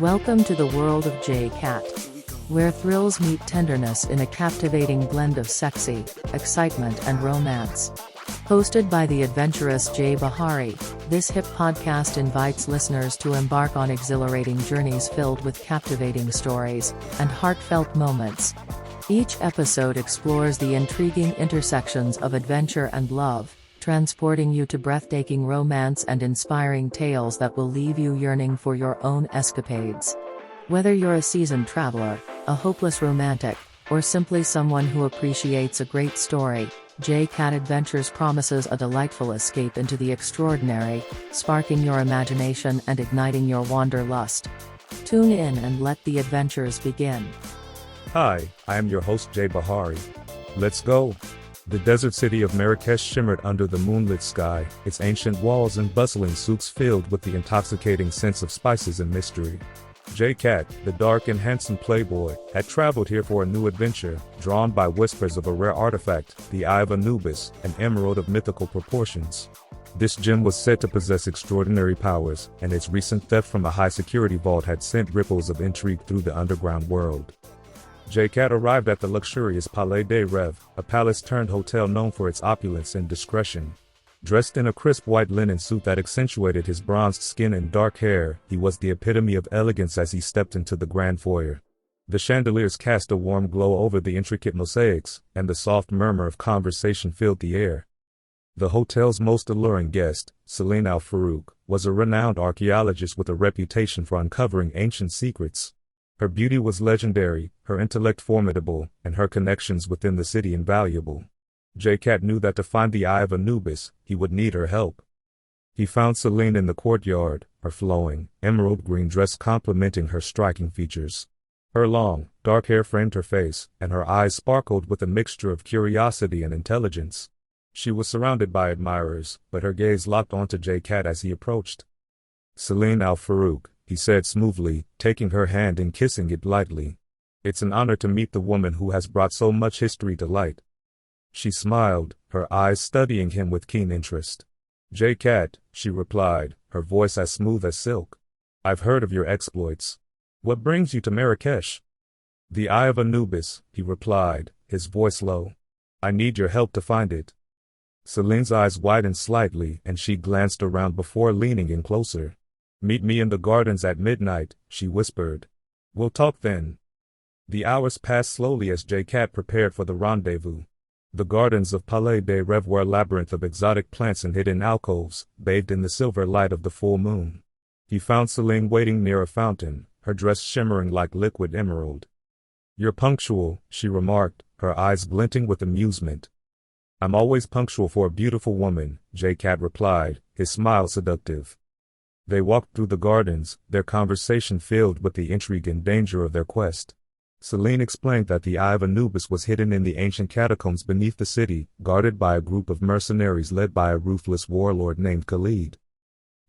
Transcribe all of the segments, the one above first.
Welcome to the world of J-Cat, where thrills meet tenderness in a captivating blend of sexy, excitement and romance. Hosted by the adventurous Jay Bahari, this hip podcast invites listeners to embark on exhilarating journeys filled with captivating stories and heartfelt moments. Each episode explores the intriguing intersections of adventure and love, transporting you to breathtaking romance and inspiring tales that will leave you yearning for your own escapades. Whether you're a seasoned traveler, a hopeless romantic, or simply someone who appreciates a great story, J-Cat Adventures promises a delightful escape into the extraordinary, sparking your imagination and igniting your wanderlust. Tune in and let the adventures begin. Hi, I am your host Jay Bahari. Let's go! The desert city of Marrakech shimmered under the moonlit sky, its ancient walls and bustling souks filled with the intoxicating sense of spices and mystery. J-Cat, the dark and handsome playboy, had traveled here for a new adventure, drawn by whispers of a rare artifact, the Eye of Anubis, an emerald of mythical proportions. This gem was said to possess extraordinary powers, and its recent theft from a high-security vault had sent ripples of intrigue through the underground world. J-Cat arrived at the luxurious Palais des Rêves, a palace-turned-hotel known for its opulence and discretion. Dressed in a crisp white linen suit that accentuated his bronzed skin and dark hair, he was the epitome of elegance as he stepped into the grand foyer. The chandeliers cast a warm glow over the intricate mosaics, and the soft murmur of conversation filled the air. The hotel's most alluring guest, Celine Al-Farouk, was a renowned archaeologist with a reputation for uncovering ancient secrets. Her beauty was legendary, her intellect formidable, and her connections within the city invaluable. J-Cat knew that to find the Eye of Anubis, he would need her help. He found Celine in the courtyard, her flowing, emerald green dress complementing her striking features. Her long, dark hair framed her face, and her eyes sparkled with a mixture of curiosity and intelligence. She was surrounded by admirers, but her gaze locked onto J-Cat as he approached. "Celine Al-Farouk," he said smoothly, taking her hand and kissing it lightly. "It's an honor to meet the woman who has brought so much history to light." She smiled, her eyes studying him with keen interest. "J-Cat," she replied, her voice as smooth as silk. "I've heard of your exploits. What brings you to Marrakech?" "The Eye of Anubis," he replied, his voice low. "I need your help to find it." Celine's eyes widened slightly and she glanced around before leaning in closer. "Meet me in the gardens at midnight," she whispered. "We'll talk then." The hours passed slowly as J-Cat prepared for the rendezvous. The gardens of Palais des Rêves were a labyrinth of exotic plants and hidden alcoves, bathed in the silver light of the full moon. He found Celine waiting near a fountain, her dress shimmering like liquid emerald. "You're punctual," she remarked, her eyes glinting with amusement. "I'm always punctual for a beautiful woman," J-Cat replied, his smile seductive. They walked through the gardens, their conversation filled with the intrigue and danger of their quest. Celine explained that the Eye of Anubis was hidden in the ancient catacombs beneath the city, guarded by a group of mercenaries led by a ruthless warlord named Khalid.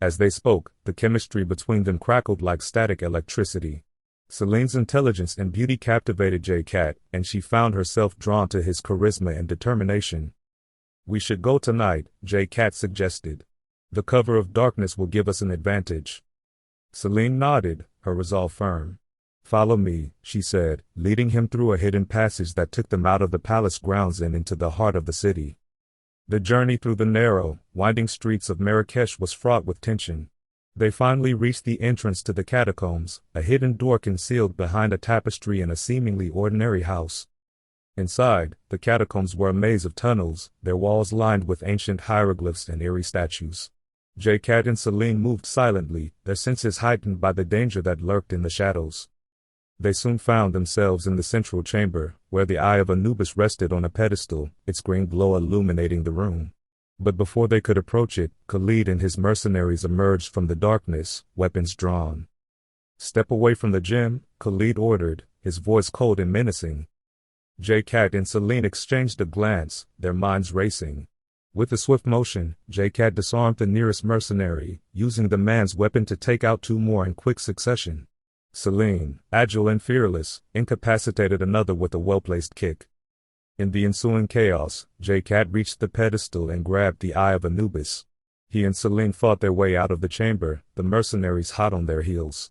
As they spoke, the chemistry between them crackled like static electricity. Celine's intelligence and beauty captivated J-Cat, and she found herself drawn to his charisma and determination. "We should go tonight," J-Cat suggested. "The cover of darkness will give us an advantage." Celine nodded, her resolve firm. "Follow me," she said, leading him through a hidden passage that took them out of the palace grounds and into the heart of the city. The journey through the narrow, winding streets of Marrakech was fraught with tension. They finally reached the entrance to the catacombs, a hidden door concealed behind a tapestry in a seemingly ordinary house. Inside, the catacombs were a maze of tunnels, their walls lined with ancient hieroglyphs and eerie statues. J-Cat and Celine moved silently, their senses heightened by the danger that lurked in the shadows. They soon found themselves in the central chamber, where the Eye of Anubis rested on a pedestal, its green glow illuminating the room. But before they could approach it, Khalid and his mercenaries emerged from the darkness, weapons drawn. "Step away from the gem," Khalid ordered, his voice cold and menacing. J-Cat and Celine exchanged a glance, their minds racing. With a swift motion, J-Cat disarmed the nearest mercenary, using the man's weapon to take out two more in quick succession. Celine, agile and fearless, incapacitated another with a well-placed kick. In the ensuing chaos, J-Cat reached the pedestal and grabbed the Eye of Anubis. He and Celine fought their way out of the chamber, the mercenaries hot on their heels.